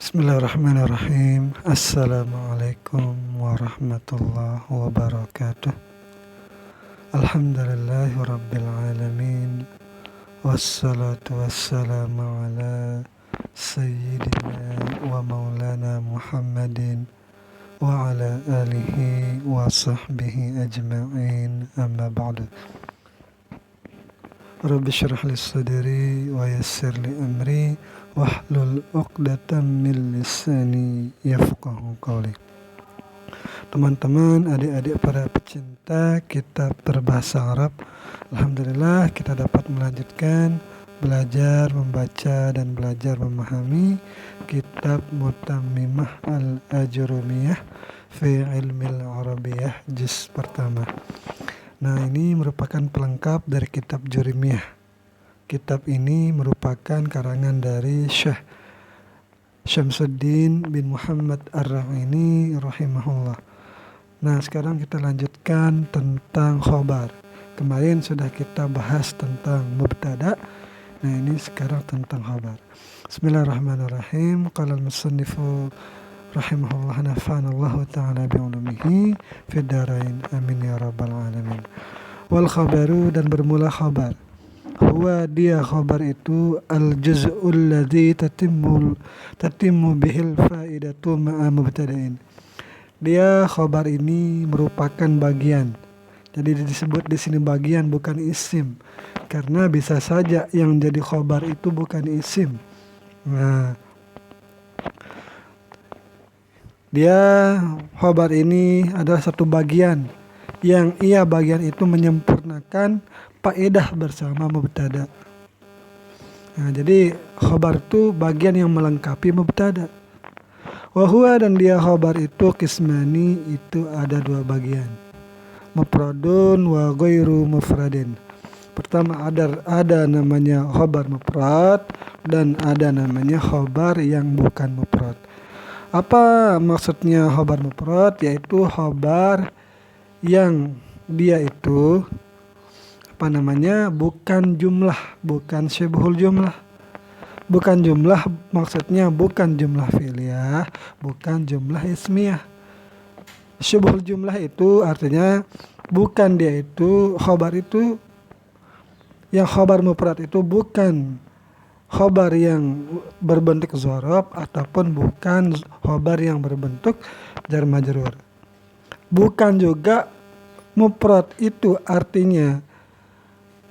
Bismillahirrahmanirrahim. Assalamualaikum warahmatullahi wabarakatuh. Alhamdulillahi rabbil alamin. Wassalatu wassalamu ala sayyidina wa maulana Muhammadin wa ala alihi wa sahbihi ajma'in, amma ba'du. Rabbi syrah li sadri wa yassir li amri wahlul 'uqdatam min lisani yafqahu qawli. Teman-teman, adik-adik para pecinta kitab berbahasa Arab, alhamdulillah kita dapat melanjutkan belajar membaca dan belajar memahami kitab Mutammimah al-Ajrumiyah fi Ilmil Arabiyyah juz pertama. Nah, ini merupakan pelengkap dari kitab Jurumiyah. Kitab ini merupakan karangan dari Syekh Syamsuddin bin Muhammad Ar-Ra'ini rahimahullah. Nah, sekarang kita lanjutkan tentang khobar. Kemarin sudah kita bahas tentang mubtada. Nah, ini sekarang tentang khobar. Bismillahirrahmanirrahim. Qala al-musannifu rahimahullah, nafa'anallahu ta'ala bi'ulumihi fid darain, amin ya rabbal alamin. Wal khabaru, dan bermula khabar. Huwa, dia khabar itu al-juz'ul ladzi tatimmu bihil fa'idatu ma'a mubtada'in. Dia khabar ini merupakan bagian. Jadi disebut di sini bagian, bukan isim. Karena bisa saja yang jadi khabar itu bukan isim. Nah, dia khabar ini adalah satu bagian yang bagian itu menyempurnakan faedah bersama mubtada. Nah, jadi khabar itu bagian yang melengkapi mubtada. Wa huwa, dan dia khabar itu qismani, itu ada dua bagian. Mufradun wa ghairu mufradin. Pertama ada namanya khabar mufrad dan ada namanya khabar yang bukan mufrad. Apa maksudnya khabar mufrad? Yaitu khabar yang dia itu bukan jumlah, bukan syibhul jumlah. Bukan jumlah maksudnya bukan jumlah fi'liyah, bukan jumlah ismiyah. Syibhul jumlah itu artinya bukan dia itu khabar itu, yang khabar mufrad itu bukan khabar yang berbentuk dzaraf ataupun bukan khabar yang berbentuk jar majrur. Bukan juga mufrad itu artinya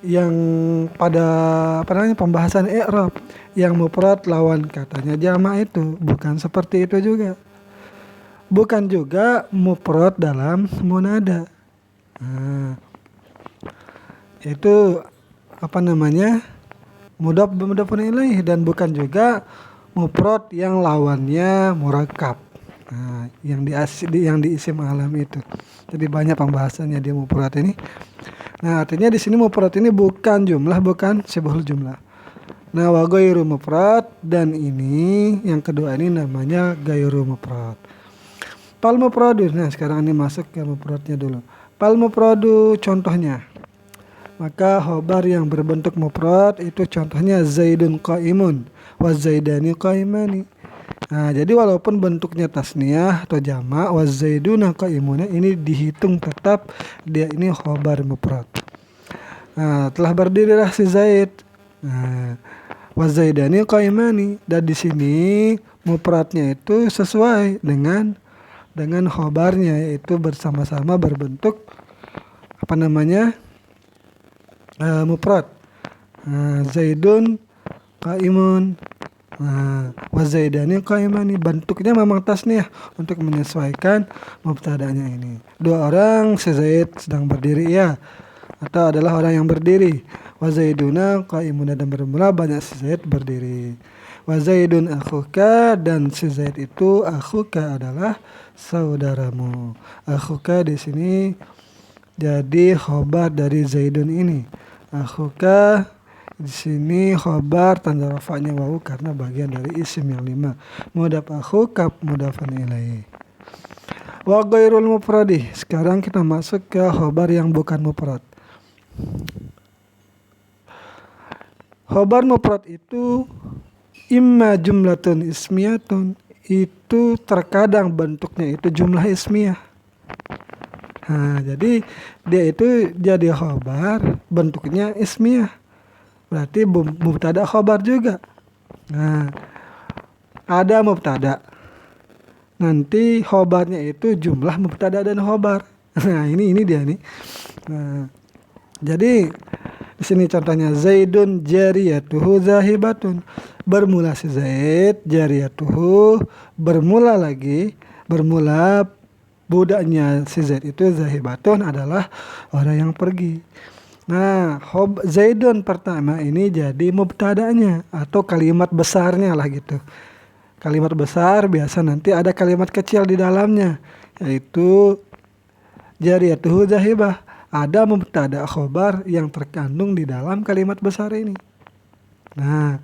yang pada pembahasan i'rab, yang mufrad lawan katanya jamak, itu bukan seperti itu juga. Bukan juga mufrad dalam munada. Nah, itu mudhaf ilaih, dan bukan juga mufrad yang lawannya murakkab. Nah, yang di isim alam itu. Jadi banyak pembahasannya di mufrad ini. Nah, artinya di sini mufrad ini bukan jumlah, bukan syibhul jumlah. Nah, wa ghairu mufrad, dan ini yang kedua ini namanya ghairu mufrad. Fal mufradu. Nah, sekarang ini masuk ke mufradnya dulu. Fal mufradu, contohnya. Maka khabar yang berbentuk mufrad itu contohnya Zaidun qaimun wa Zaidani qaimani. Nah, jadi walaupun bentuknya tasniyah atau jamak, wa Zaiduna qaimuna, ini dihitung tetap dia ini khabar mufrad. Nah, telah berdirilah si Zaid. Nah, wa Zaidani qaimani, dan di sini mufradnya itu sesuai dengan khabarnya, yaitu bersama-sama berbentuk mufrad. Zaidun qaimun wa Zaidani qaimani, bentuknya memang tasniyah untuk menyesuaikan mubtada'nya ini. Dua orang, si Zaid sedang berdiri ya, atau adalah orang yang berdiri. Wa Zaiduna qaimun, dan bermula banyak si Zaid berdiri. Wa Zaidun akhuka, dan si Zaid itu akhuka adalah saudaramu. Akhuka di sini jadi khabar dari Zaidun ini. Akhuka di sini khabar tanda rafa'nya wawu karena bagian dari isim yang 5. Mudhaf akhuka mudhafun ilaih. Wa ghairul mufradi. Sekarang kita masuk ke khabar yang bukan mufrad. Khabar mufrad itu imma jumlatun ismiyatun, itu terkadang bentuknya itu jumlah ismiyah. Nah, jadi dia itu jadi khobar bentuknya ismiyah. Berarti mubtada khobar juga. Nah, ada mubtada. Nanti khobarnya itu jumlah mubtada dan khobar. Nah, ini dia nih. Nah, jadi di sini contohnya Zaidun jariyatuhu zahibatun. Bermula si Zaid, jariyatuhu, bermula budaknya si Zaid itu zahibatun adalah orang yang pergi. Nah, Zaidun pertama ini jadi mubtadanya atau kalimat besarnya lah gitu. Kalimat besar biasa nanti ada kalimat kecil di dalamnya, yaitu jariyatuhu zahibah. Ada mubtada khobar yang terkandung di dalam kalimat besar ini. Nah,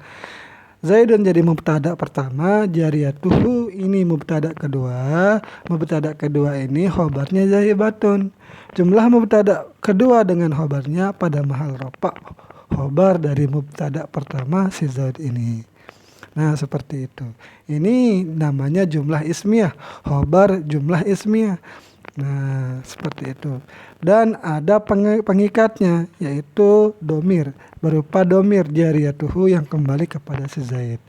Zaidun jadi mubtada pertama, jariyatuhu ini mubtada kedua. Mubtada kedua ini khobarnya zahibatun. Jumlah mubtada kedua dengan khobarnya pada mahal rafa, khobar dari mubtada pertama si Zaid ini. Nah, seperti itu. Ini namanya jumlah ismiyah, khobar jumlah ismiyah. Nah, seperti itu. Dan ada pengikatnya, yaitu domir, berupa domir jariyatuhu yang kembali kepada si Zaid.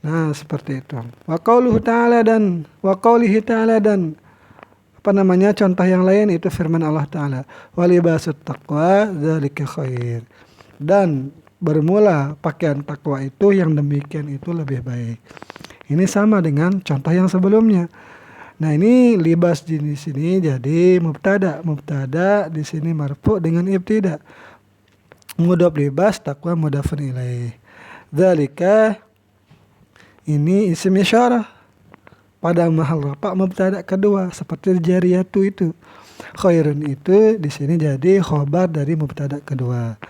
Nah, seperti itu. Wa qaulihi ta'ala dan contoh yang lain itu firman Allah Ta'ala, walibasut taqwa dzalika khair. Dan bermula pakaian takwa itu yang demikian itu lebih baik. Ini sama dengan contoh yang sebelumnya. Nah, ini libas di sini jadi mubtada. Mubtada di sini marfu dengan ibtida. Mudhaf libas, taqwa mudhafun ilaih. Dzalika ini isim isyarah pada mahal rafa mubtada kedua seperti jariyatu itu. Khairun itu di sini jadi khobar dari mubtada kedua.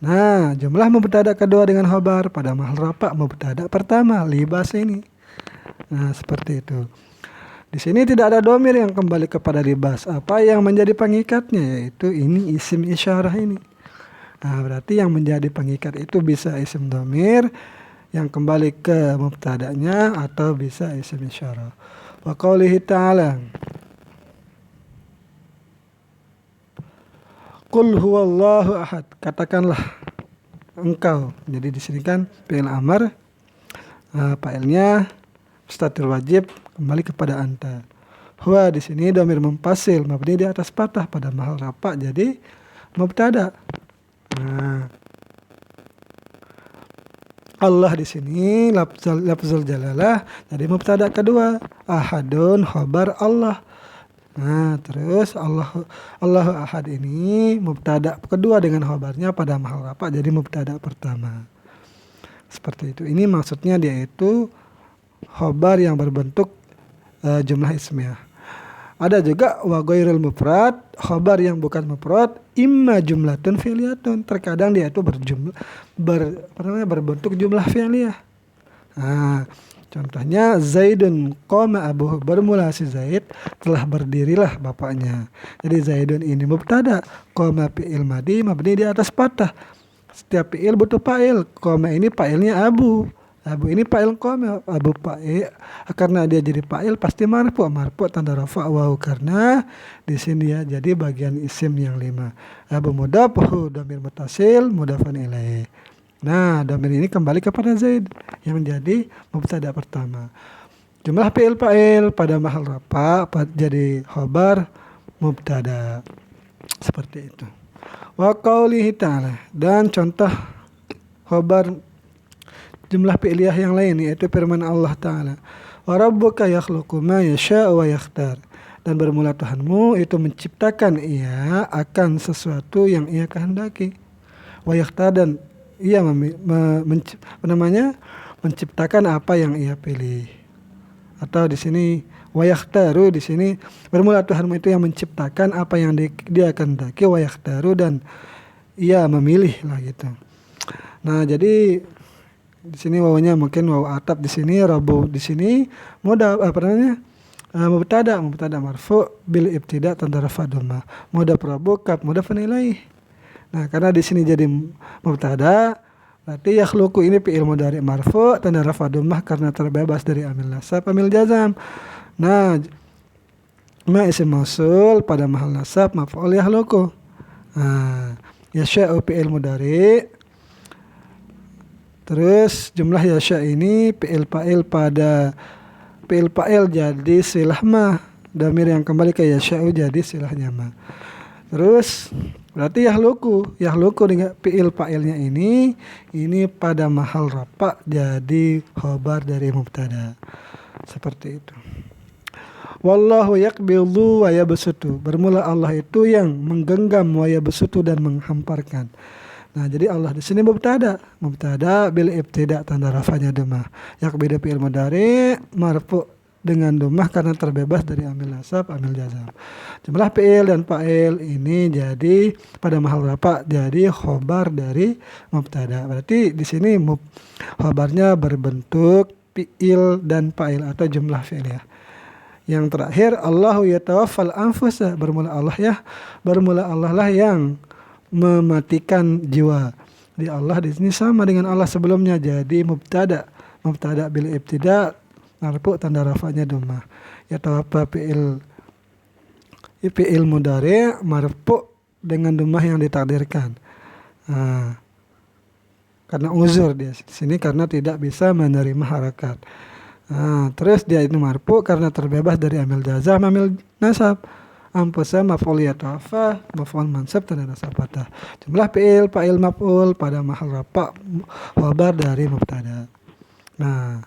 Nah, jumlah mubtada kedua dengan khobar pada mahal rafa mubtada pertama libas ini. Nah, seperti itu. Di sini tidak ada domir yang kembali kepada libas. Apa yang menjadi pengikatnya, yaitu ini isim isyarah ini. Nah, berarti yang menjadi pengikat itu bisa isim domir yang kembali ke mubtadanya atau bisa isim isyarah. Wa qaulihi ta'ala, Qul huwallahu ahad. Katakanlah engkau. Jadi di sini kan fi'il amr, fa'ilnya statir wajib kembali kepada anta. Huwa di sini dhamir mumpasil mabni di atas fathah pada mahal rafa jadi mubtada. Nah, Allah di sini lafzul jalalah jadi mubtada kedua. Ahadun khabar Allah. Nah, terus Allahu ahad ini mubtada kedua dengan khabarnya pada mahal rafa jadi mubtada pertama. Seperti itu. Ini maksudnya dia itu khobar yang berbentuk jumlah ismiyah. Ada juga wa ghairul mufrad, khobar yang bukan mufrad, imma jumlatun fi'liyatun. Terkadang dia itu berbentuk jumlah fi'liyah. Nah, contohnya Zaidun qama abuhu, bermula si Zaid telah berdirilah bapaknya. Jadi Zaidun ini mubtada, qama fi'il madi mabni di atas fathah. Setiap fi'il butuh fa'il. Qama ini fa'ilnya abu. Abu ini fa'il qama, abu fa'il. Karena dia jadi fa'il pasti marfu tanda rafa waw karena di sini ya jadi bagian isim yang 5. Abu mudhafu dhamir muttasil mudhafun ilaih. Nah, dhamir ini kembali kepada Zaid yang menjadi mubtada pertama. Jumlah fi'il fa'il pada mahal rafa jadi khabar mubtada. Seperti itu. Wa qaulihi ta'ala dan contoh khabar jumlah fi'liyah yang lain yaitu firman Allah Ta'ala, wa rabbuka yakhluqu ma yasha'u wa yakhtar. Dan bermula Tuhanmu itu menciptakan ia akan sesuatu yang ia kehendaki. Wa yakhtar dan ia menciptakan apa yang ia pilih. Atau di sini wa yakhtaru, di sini bermula Tuhanmu itu yang menciptakan apa yang dia kehendaki, wa yakhtaru dan ia memilih lah gitu. Nah, jadi di sini wawanya mungkin waw atap, di sini rabu, di sini mubtada marfu bil ibtida tanda rafa dhamma. Mudhaf rabu kaf mudhafun ilaih. Nah, karena di sini jadi mubtada Berarti yakhluqu ini fi'il mudhari' marfu' tanda rafa dhammah karena terbebas dari amil nasab, amil jazam. Nah, ma isim mausul pada mahal nasab maf'ul yakhluqu. Nah, yasha'u fi'il mudhari'. Terus jumlah yasha' ini fi'il fa'il pada fi'il fa'il jadi silah ma. Damir yang kembali ke yasha'u jadi silahnya ma. Terus berarti yakhluqu dengan fi'il fa'ilnya ini pada mahal rafa jadi khobar dari mubtada. Seperti itu. Wallahu yaqbidu wa yabsutu. Bermula Allah itu yang menggenggam wa yabsutu dan menghamparkan. Nah, jadi Allah di sini mubtada bil ibtida tanda rafanya dhammah. Yaqbidu fi'il mudhari' marfu' dengan dhammah karena terbebas dari amil nasab, amil jazam. Jumlah fi'il dan fa'il ini jadi pada mahal rafa jadi khobar dari mubtada. Berarti di sini khobarnya berbentuk fi'il dan fa'il atau jumlah fi'il ya. Yang terakhir Allahu yatawaffal anfusa, bermula Allah lah yang mematikan jiwa. Di Allah di sini sama dengan Allah sebelumnya jadi mubtada bil ibtida marfu' tanda rafanya dhammah. Yatawaffa fi'il mudhari' marfu' dengan dhammah yang ditakdirkan. Karena uzur dia di sini karena tidak bisa menerima harakat. Terus dia ini marfu' karena terbebas dari amil jazam, amil nasab. Ampusa maf'ul yatawaffa, maf'ul mansab tanda nasab fathah. Jumlah fi'il, fa'il maf'ul pada mahal rafa khabar dari mubtada. Nah,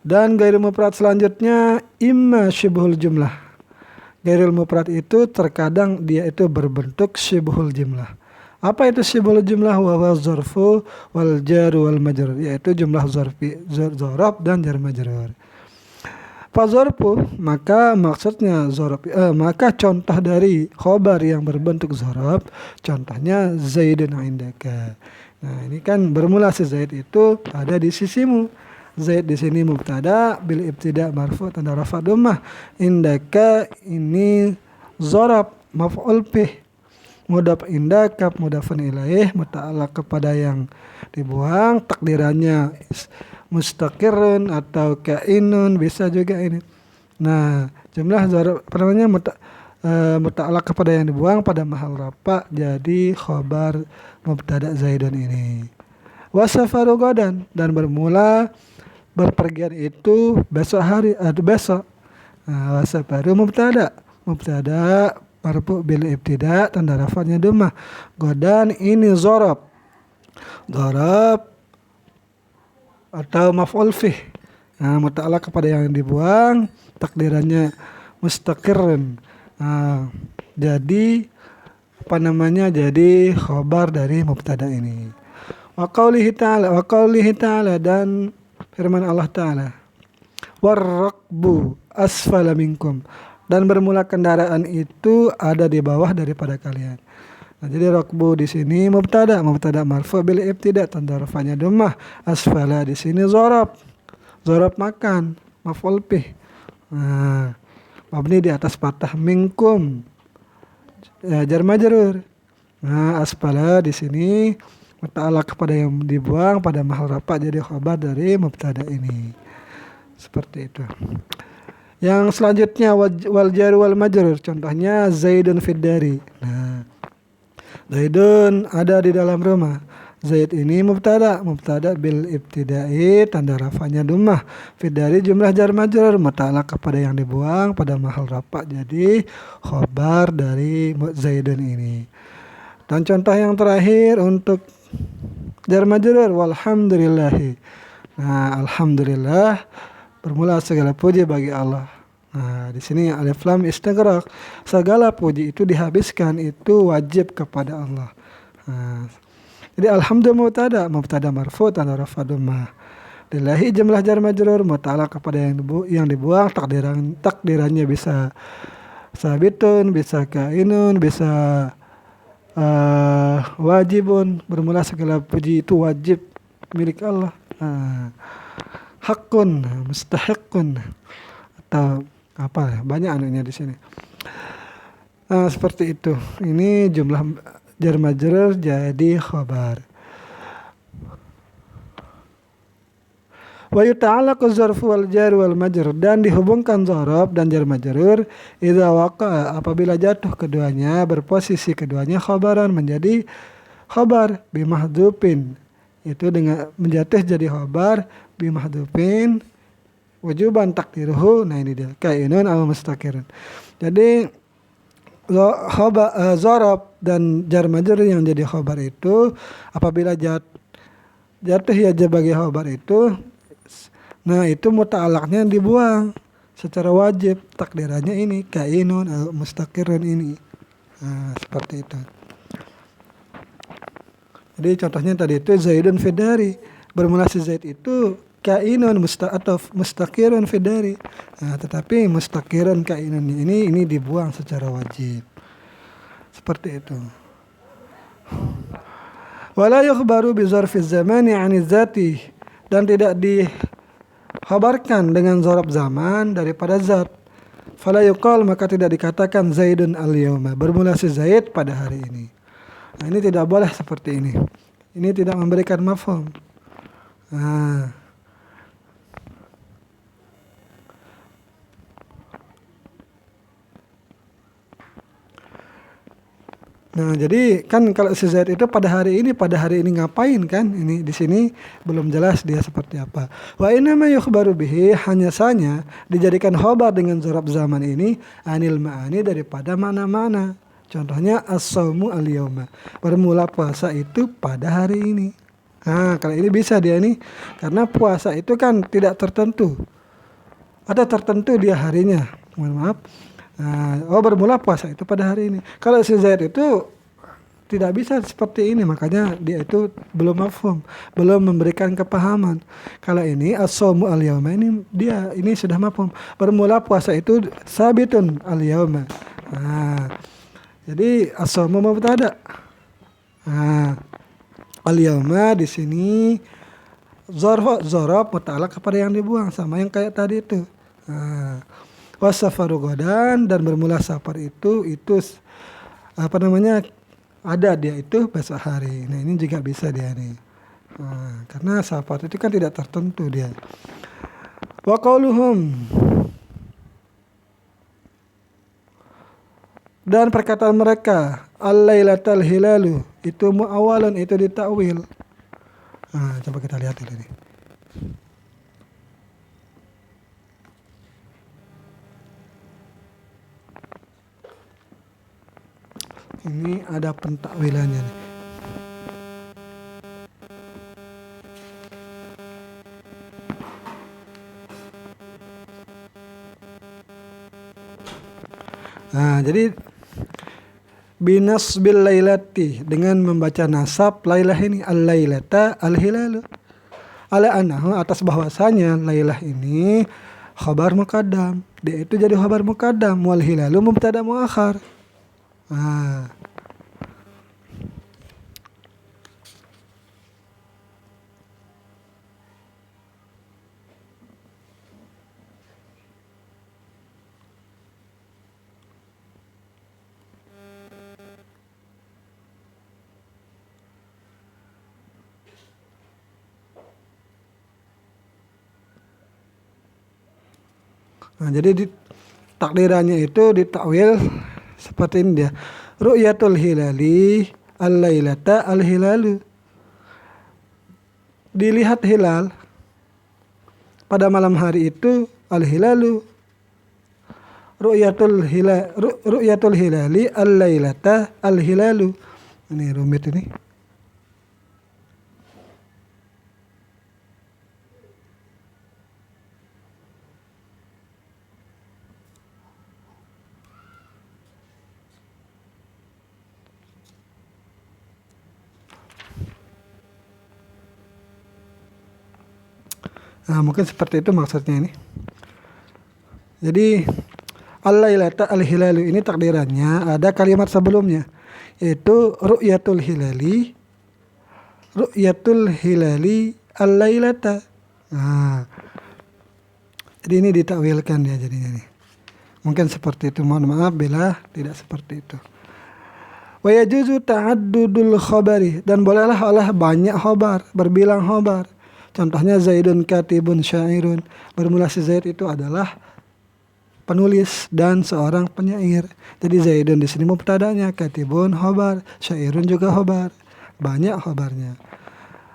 dan ghairul mufrad selanjutnya imma syibhul jumlah. Ghairul mufrad itu terkadang dia itu berbentuk syibhul jumlah. Apa itu syibhul jumlah? Wa zarfu wal jar wal majrur, yaitu jumlah zarf dan jar majrur. Fa zarfu maka maksudnya zarf, maka contoh dari khobar yang berbentuk zarf contohnya Zaidun indaka. Nah, ini kan bermula si Zaid itu ada di sisimu. Zaid di sini mubtada bil ibtida marfu' tanda rafa dhammah. Indaka ini zarf maf'ul bih. Mudhaf indaka mudhafun ilaih muta'allaq kepada yang dibuang, takdirannya mustaqirrun atau kainun bisa juga ini. Nah, jumlah zarf muta'allaq kepada yang dibuang pada mahal rafa jadi khobar mubtada Zaidun ini. Wasafaru godan, dan bermula berpergian itu besok hari atau besok. Nah, wasafaru mubtada marfu' bil ibtida tanda rafanya dhammah. Godan ini zarf atau maf'ul fih. Nah, muta'allaq kepada yang dibuang, takdirannya mustaqirrun. Nah, jadi jadi khobar dari mubtada ini. Wa qaulihi ta'ala dan firman Allah Ta'ala. Warraqbu asfala minkum, dan bermula kendaraan itu ada di bawah daripada kalian. Nah, jadi raqbu di sini mubtada marfu' bil ibtida tanda rafanya dhammah. Asfala di sini zarf makan maf'ul bih. Nah, mabni di atas fathah minkum ya, jar majrur. Nah, asfala di sini muta'allaq kepada yang dibuang pada mahal rafa jadi khabar dari mubtada ini. Seperti itu. Yang selanjutnya wal jar wal majrur, contohnya Zaidun fid dari. Nah, Zaidun ada di dalam rumah. Zaid ini mubtada bil ibtida'i tanda rafanya dhammah. Fid dari jumlah jar majrur muta'allaq kepada yang dibuang pada mahal rafa jadi khabar dari Zaidun ini. Dan contoh yang terakhir untuk jar majrur walhamdulillahi. Nah, alhamdulillah bermula segala puji bagi Allah. Nah, di sini alif lam istighraq. Segala puji itu dihabiskan itu wajib kepada Allah. Nah, jadi alhamdulillah mubtada marfu' tanda rafa dhammah. Lillahi jumlah jar majrur muta'allaq kepada yang dibuang, takdirannya bisa sabitun, bisa kainun, bisa wajibun. Bermula segala puji itu wajib milik Allah. Hakun, mustahiqun, atau apa? Banyak anunya di sini. Seperti itu. Ini jumlah jar majrur jadi khabar. Wa yuta'allaqu dzarfu wal jar wal majrur, dan dihubungkan dzaraf dan jar majrur idza waqa'a apabila jatuh keduanya, berposisi keduanya khabaran, menjadi khabar bimahdhufin, itu dengan menjatuh jadi khabar bimahdhufin wujuban takdiruhu. Nah ini dia kainun al mustaqirun. Jadi dzaraf dan jar majrur yang jadi khabar itu apabila jatuh ya sebagai khabar itu, nah itu muta'alaqnya dibuang secara wajib, takdirannya ini kainun al mustaqirun ini. Nah, seperti itu. Jadi contohnya tadi itu Zaidun fidari, bermula si Zaid itu kainun atau mustaqirun fidari. Nah, tetapi mustaqirun kainun ini dibuang secara wajib. Seperti itu. Wala yukhbaru bi dzarfiz zamani 'ani dzati, dan tidak dikhabarkan dengan dzaraf zaman daripada zat. Fala yuqal, maka tidak dikatakan Zaidun al-yawma, bermula si Zaid pada hari ini. Nah, ini tidak boleh seperti ini. Ini tidak memberikan mafhum. Nah, jadi kan kalau si Zaid itu pada hari ini ngapain kan? Ini di sini belum jelas dia seperti apa. Wa inna ma yukhbaru bihi, hanya saja dijadikan khabar dengan dzaraf zaman ini anil ma'ani, daripada mana-mana. Contohnya as-saumu al-yawma, bermula puasa itu pada hari ini. Nah, kalau ini bisa dia ini, karena puasa itu kan tidak tertentu. Ada tertentu dia harinya. Mohon maaf. Nah, bermula puasa itu pada hari ini. Kalau si Zaid itu tidak bisa seperti ini, makanya dia itu belum mafhum, belum memberikan kepahaman. Kalau ini as-saumu al-yawma ini sudah mafhum. Bermula puasa itu sabitun al-yawma. Nah, jadi as-saumu mubtada. Nah, al-yawma di sini dzaraf muta'allaq kepada yang dibuang, sama yang kayak tadi itu. Nah, wasafaru godan, dan bermula safar itu ada dia itu besok hari. Nah ini juga bisa dia nih. Nah, karena safar itu kan tidak tertentu dia. Wa qauluhum, dan perkataan mereka al-lailatal hilalu, itu mu'awalun, itu ditakwil. Nah, coba kita lihat ini. Ini ada pentakwilannya nih. Nah, jadi binas bil lailati, dengan membaca nasab lailah ini, al-lailata al-hilalu, ala annahu, atas bahwasanya lailah ini khabar muqaddam, dia itu jadi khabar muqaddam, wal hilalu mubtada muakhar. Nah, jadi takdirannya itu ditakwil seperti ini dia. Ru'yatul hilali al-lailata al-hilalu, dilihat hilal pada malam hari itu al-hilalu. Ru'yatul hilali al-lailata al-hilalu. Ini rumit ini. Nah, mungkin seperti itu maksudnya ini. Jadi al-lailata al-hilalu ini takdirannya ada kalimat sebelumnya, yaitu ru'yatul hilali al-lailata. Nah, jadi ini ditakwilkan ya jadinya nih. Mungkin seperti itu. Mohon maaf bila tidak seperti itu. Wa yajuzu ta'addudul khabari, dan bolehlah oleh banyak khobar, berbilang khobar. Contohnya Zaidun katibun syairun. Bermula si Zaid itu adalah penulis dan seorang penyair. Jadi Zaidun di sini mubtadanya, katibun khobar, syairun juga khobar. Banyak khobarnya.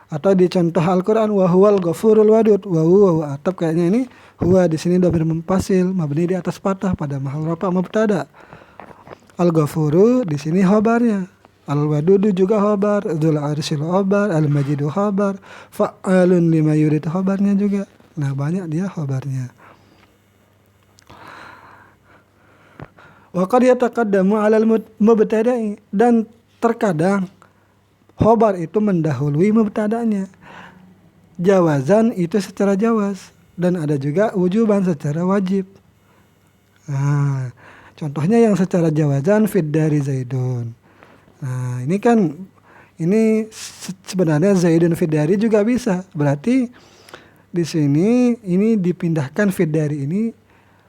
Atau di contoh Al-Qur'an wa huwal ghafurul wadud. Wa huwa atap, kayaknya ini huwa di sini dhamir mumpasil mabni di atas fathah pada mahal rafa mubtada. Al-Ghafuru di sini khobarnya. Al-Wadudu juga khobar, Dzul Arsyil khobar, Al-Majidu khobar, Fa'alun lima yurid khobarnya juga. Nah, banyak dia khobarnya. Wa qad yataqaddamu 'alal mubtada'i, dan terkadang khobar itu mendahului mubtada'nya. Jawazan itu secara jawaz, dan ada juga wujuban secara wajib. Nah, contohnya yang secara jawazan fid dari Zaidun. Nah, ini kan ini sebenarnya Zaidun fid dari juga bisa. Berarti di sini ini dipindahkan fid dari ini,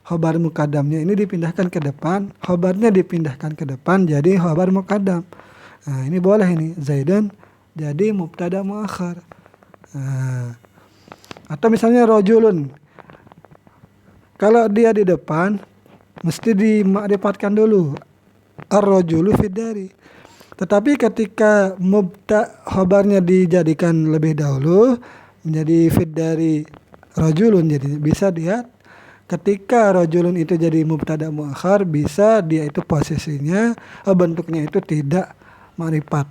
khobar muqaddamnya ini dipindahkan ke depan, khobarnya dipindahkan ke depan jadi khobar muqaddam. Nah, ini boleh ini Zaidun jadi mubtada muakhar. Nah, atau misalnya rojulun, kalau dia di depan mesti dimakrifatkan dulu ar-rajulu fid dari. Tetapi ketika khobarnya dijadikan lebih dahulu menjadi fid dari rajulun, jadi bisa lihat ketika rajulun itu jadi mubtada muakhar, bisa dia itu posisinya bentuknya itu tidak makrifat,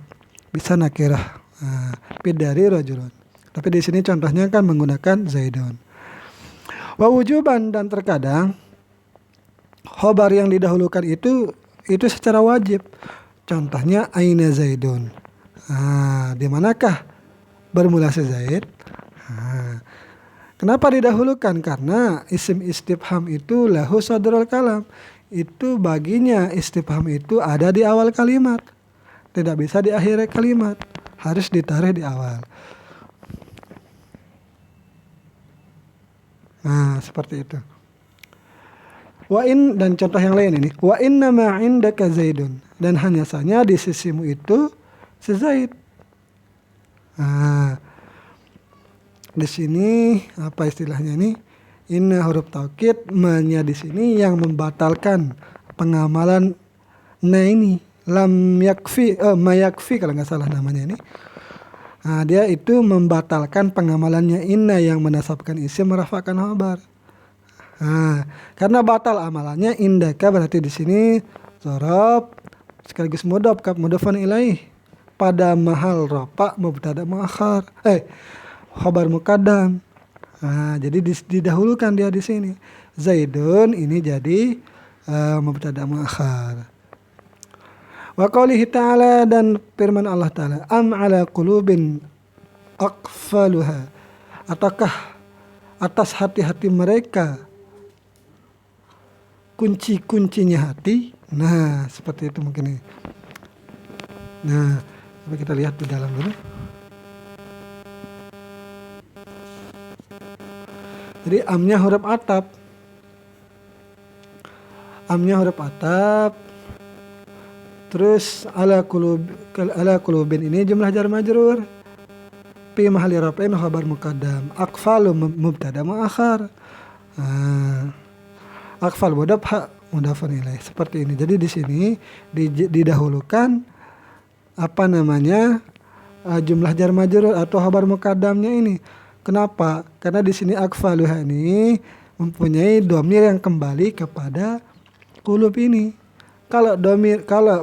bisa nakirah. Nah, fid dari rajulun. Tapi di sini contohnya kan menggunakan Zaidun. Wa wujuban, dan terkadang khobar yang didahulukan itu secara wajib. Contohnya aina Zaidun. Nah, di manakah bermula si Zaid? Nah, kenapa didahulukan? Karena isim istifham itu lahu sadrul kalam. Itu baginya istifham itu ada di awal kalimat. Tidak bisa di akhir kalimat. Harus ditaruh di awal. Nah, seperti itu. Dan contoh yang lain ini. Wa inna ma indaka Zaidun. Dan hanya saja di sisimu itu si Zaid. Nah, di sini apa istilahnya ini? Inna huruf taukid ma-nya di sini yang membatalkan pengamalan na ini. Lam yakfi, mayakfi kalau nggak salah namanya ini. Nah, dia itu membatalkan pengamalannya inna yang menasabkan isim merafa'kan khabar. Nah, karena batal amalannya indaka berarti di sini dzaraf sekaligus mudhaf kaf mudhafun ilaih pada mahal rafa mubtada muakhar. Khabar muqaddam. Nah, jadi didahulukan dia di sini. Zaidun ini jadi mubtada muakhar. Wa qaulihi ta'ala, dan firman Allah Ta'ala, am ala qulubin aqfaluha, ataukah atas hati-hati mereka kunci-kuncinya hati. Nah, seperti itu mungkin. Nah, coba kita lihat di dalam dulu. Jadi amnya huruf atap. Amnya huruf atap. Terus ala qulubin ini jumlah jar majrur. Fi mahalli raf'in khabar muqaddam. Aqfalu mubtada muakhar. Aqfal mudhafun ilaih. Seperti ini. Jadi di sini didahulukan jumlah jar majrur atau khabar muqaddamnya ini. Kenapa? Karena di sini aqfaluha ini mempunyai dhamir yang kembali kepada qulub ini. Kalau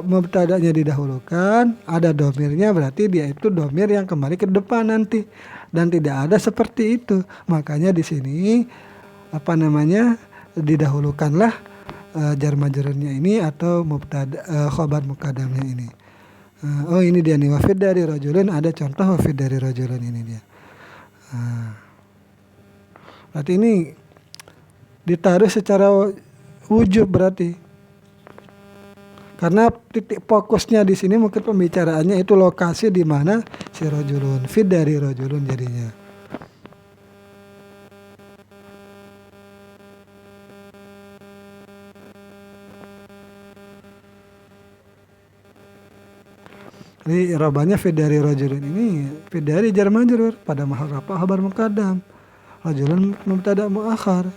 mubtada'nya didahulukan, ada dhamirnya, berarti dia itu dhamir yang kembali ke depan nanti. Dan tidak ada seperti itu. Makanya di sini didahulukanlah jar majrurnya ini atau khabar muqaddamnya ini. Ini dia nih, wafid dari rajulun, ada contoh wafid dari rajulun ini dia. Berarti ini ditaruh secara wujub berarti. Karena titik fokusnya di sini mungkin pembicaraannya itu lokasi di mana si rajulun, fid dari rajulun jadinya. Jadi irobanya fi dari rajulin ini fi dari jar majrur pada mahal rafa khabar muqaddam. Rajulun mubtada muakhar.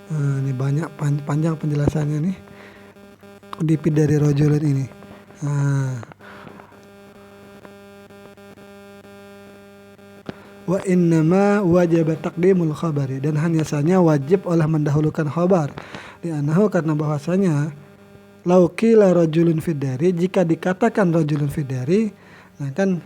Ini banyak panjang penjelasannya nih di fi dari rajulin ini. Wa innama wajib taqdimul khabari, dan hanya saja wajib oleh mendahulukan khabar. Li'annahu, karena bahwasanya lau qila rajulun fidari, jika dikatakan rajulun fidari, nah kan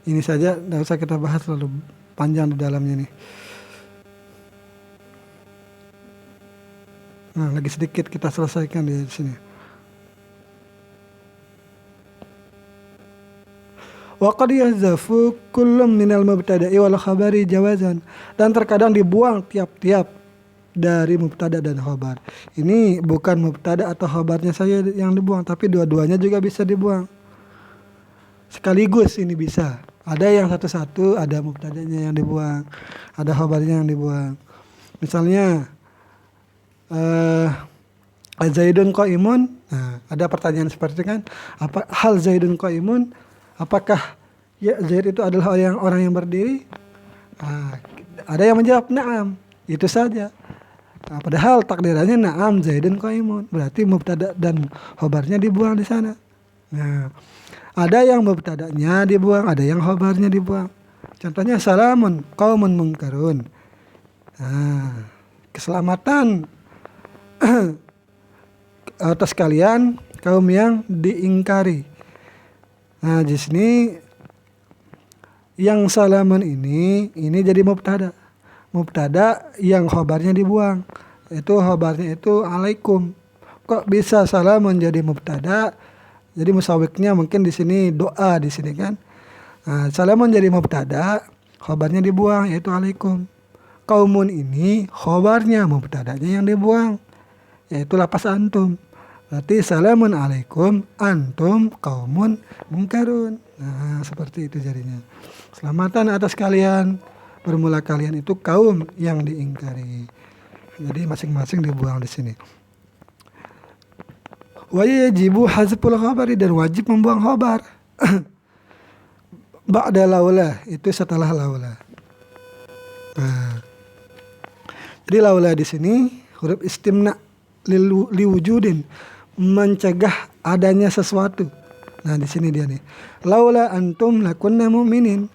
ini saja, tidak usah kita bahas terlalu panjang di dalamnya nih. Nah, lagi sedikit kita selesaikan di sini. Wa qad yazfu kullum minal mubtada'i wal khabari jawazan, dan terkadang dibuang tiap-tiap dari mubtada dan khabar. Ini bukan mubtada atau khabarnya saja yang dibuang, tapi dua-duanya juga bisa dibuang. Sekaligus ini bisa. Ada yang satu-satu, ada mubtadanya yang dibuang, ada khabarnya yang dibuang. Misalnya Zaidun qaimun. Nah, ada pertanyaan seperti kan, apa hal Zaidun qaimun? Apakah ya Zaid itu adalah orang yang berdiri? Nah, ada yang menjawab na'am. Itu saja. Nah, padahal takdirannya na'am Zaidun qaimun. Berarti mubtada dan khabarnya dibuang di sana. Nah, ada yang mubtadanya dibuang, ada yang khabarnya dibuang. Contohnya salamun qaumun munkarun. Nah, keselamatan atas kalian kaum yang diingkari. Nah, di sini yang salamun ini jadi mubtada. Mubtada yang khabarnya dibuang. Itu khabarnya itu alaikum. Kok bisa salamun jadi mubtada? Jadi musawwiknya mungkin di sini doa di sini kan. Nah, salamun jadi mubtada, khabarnya dibuang yaitu alaikum. Kaumun ini khabarnya, mubtadanya yang dibuang yaitu lapas antum. Berarti salamun alaikum antum kaumun munkarun. Nah, seperti itu jadinya. Selamatan atas kalian, bermula kalian itu kaum yang diingkari. Jadi masing-masing dibuang di sini. Wa yajibu hazful khabari, dan wajib membuang khabar. Ba'da laula, itu setelah laula. Nah, jadi laula di sini huruf istimna liwujudin, mencegah adanya sesuatu. Nah, di sini dia nih. Laula antum lakunna mu'minin.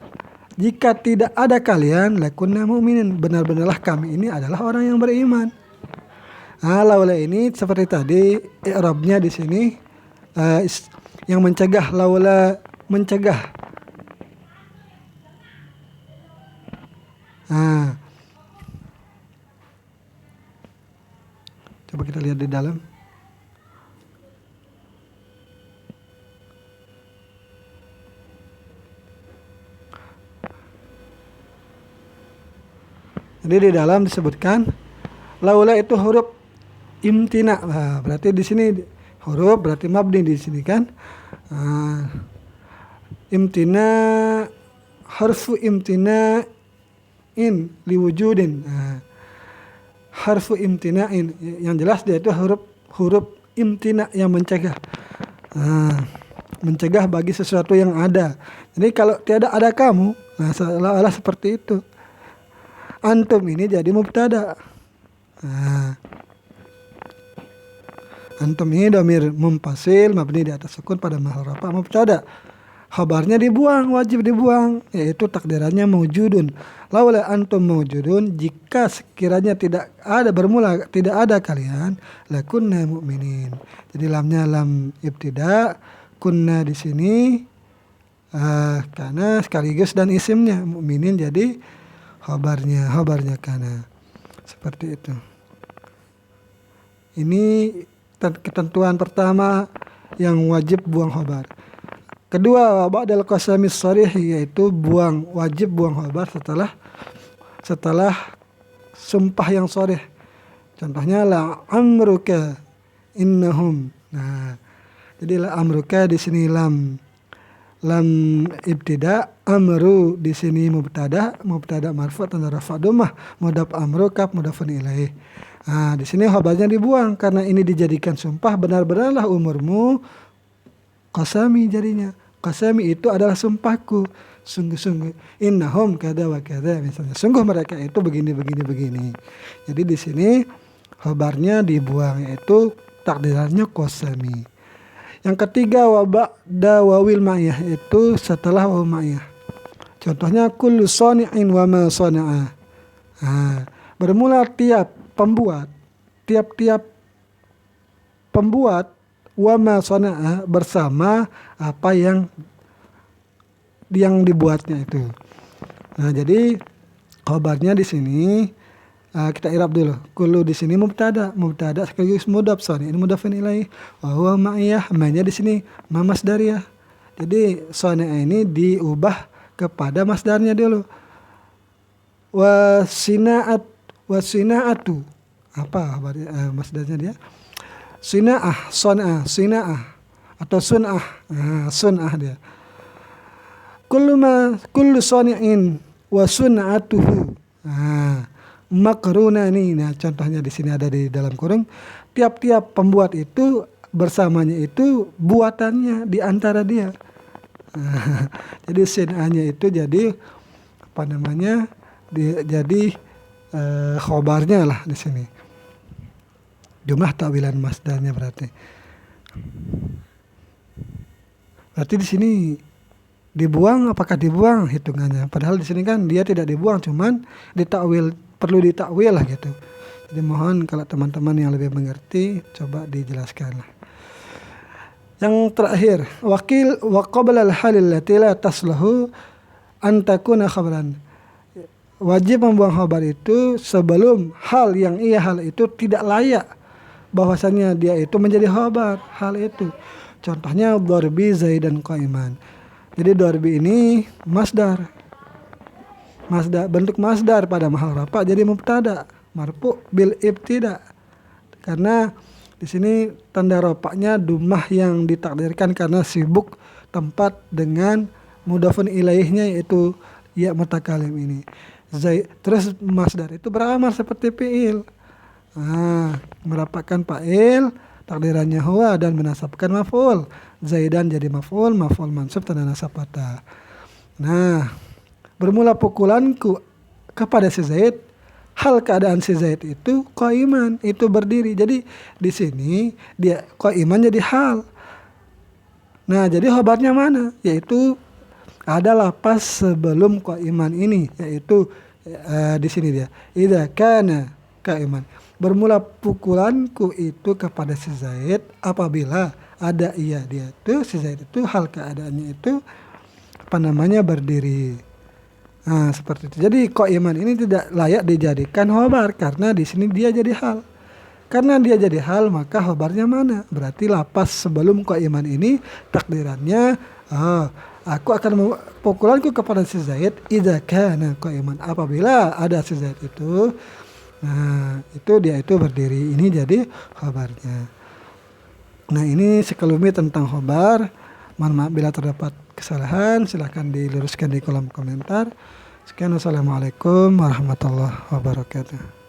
Jika tidak ada kalian, lakunna mu'minin, benar-benarlah kami ini adalah orang yang beriman. Nah, laula ini seperti tadi i'rabnya di sini yang mencegah, laula mencegah. Nah, coba kita lihat di dalam. Jadi di dalam disebutkan laula itu huruf imtina. Nah, berarti di sini huruf berarti mabni di sini kan. Imtina harfu imtina in liwujudin. Harfu imtina'in, yang jelas dia itu huruf imtina yang mencegah. Mencegah bagi sesuatu yang ada. Jadi kalau tiada ada kamu, nah seolah-olah seperti itu. Antum ini jadi mubtada. Antum ini dhamir munfasil mabni di atas sukun pada mahal rafa mubtada. Khabarnya dibuang, wajib dibuang, yaitu takdirannya maujudun. Laula antum maujudun, jika sekiranya tidak ada kalian, lakunna mu'minin. Jadi lamnya lam ibtida, kunna di sini karena sekaligus dan isimnya mu'minin jadi khabarnya kana. Seperti itu. Ini ketentuan pertama yang wajib buang khabar. Kedua, ba'dal qasami sharih, yaitu wajib buang khobar setelah sumpah yang sharih. Contohnya la amruka innahum. Nah, jadi la amruka di sini lam ibtida, amru di sini mubtada marfu' tanda rafa' dhammah, mudhaf amru kaf mudhafun ilaih. Nah, di sini khabarnya dibuang karena ini dijadikan sumpah, benar-benarlah umurmu, qasami jadinya. Qasami itu adalah sumpahku, sungguh-sungguh. Innahum kada wa kada, misalnya. Sungguh mereka itu begini. Jadi di sini khabarnya dibuang, yaitu takdirannya qasami. Yang ketiga, wa ba'da wawil ma'iyah, itu setelah waw ma'iyah. Contohnya kullu sani'in wa ma sana'a. Nah, bermula tiap pembuat wa ma sana'a, bersama apa yang dibuatnya itu. Nah, jadi khabarnya di sini kita i'rab dulu. Kullu di sini mubtada sekaligus mudhaf, sani ini mudhafun ilaih. Wa huwa ma'iyah, ma-nya di sini ma masdariyah. Jadi sani ini diubah kepada masdarnya dulu. Wa sina'atu. Apa masdarnya dia? Sina'ah atau sun'ah. Sun'ah dia. Kullu sani'in wa sun'atuhu. Makrunani. Nah, contohnya di sini ada di dalam kurung. Tiap-tiap pembuat itu bersamanya itu buatannya di antara dia. Jadi sin'ahnya itu jadi jadi khobarnya lah di sini. Jumlah takwilan masdarnya berarti di sini dibuang. Apakah dibuang hitungannya? Padahal di sini kan dia tidak dibuang, cuman perlu ditakwil lah gitu. Jadi mohon kalau teman-teman yang lebih mengerti coba dijelaskan lah. Yang terakhir, wa qabla al-halil lati la taslahu an takuna khabaran. Wajib membuang khabar itu sebelum hal itu tidak layak bahwasannya dia itu menjadi khabar hal itu. Contohnya darbi zaidan qa'iman. Jadi darbi ini masdar, bentuk masdar pada mahal rafa, jadi mubtada marfu bil ibtida. Karena di sini tanda rafa'nya dhammah yang ditakdirkan karena sibuk tempat dengan mudhafun ilaihnya, yaitu ya mutakalim ini. Terus masdar itu beramal seperti fi'il. Merapatkan fa'il, takdirannya huwa, dan menasabkan maf'ul. Zaidan jadi maf'ul mansub tanda nasab fathah. Nah, bermula pukulanku kepada si Zaid, hal keadaan si Zaid itu qa'iman, itu berdiri. Jadi di sini dia qa'iman jadi hal. Nah, jadi khabarnya mana? Yaitu ada lapas sebelum qa'iman ini, yaitu di sini dia. Idza kana qa'iman. Bermula pukulanku itu kepada si Zaid apabila ada dia itu, si Zaid itu hal keadaannya itu berdiri. Nah, seperti itu. Jadi qa'iman ini tidak layak dijadikan khabar karena di sini dia jadi hal. Karena dia jadi hal, maka khabarnya mana? Berarti lapas sebelum qa'iman ini takdirannya aku akan pukulanku kepada si Zaid idza kana qa'iman, apabila ada si Zaid itu. Nah, itu dia itu berdiri. Ini jadi khabarnya. Nah, ini sekelumit tentang khabar. Mohon maaf bila terdapat kesalahan, silahkan diluruskan di kolom komentar. Sekian, wassalamualaikum warahmatullahi wabarakatuh.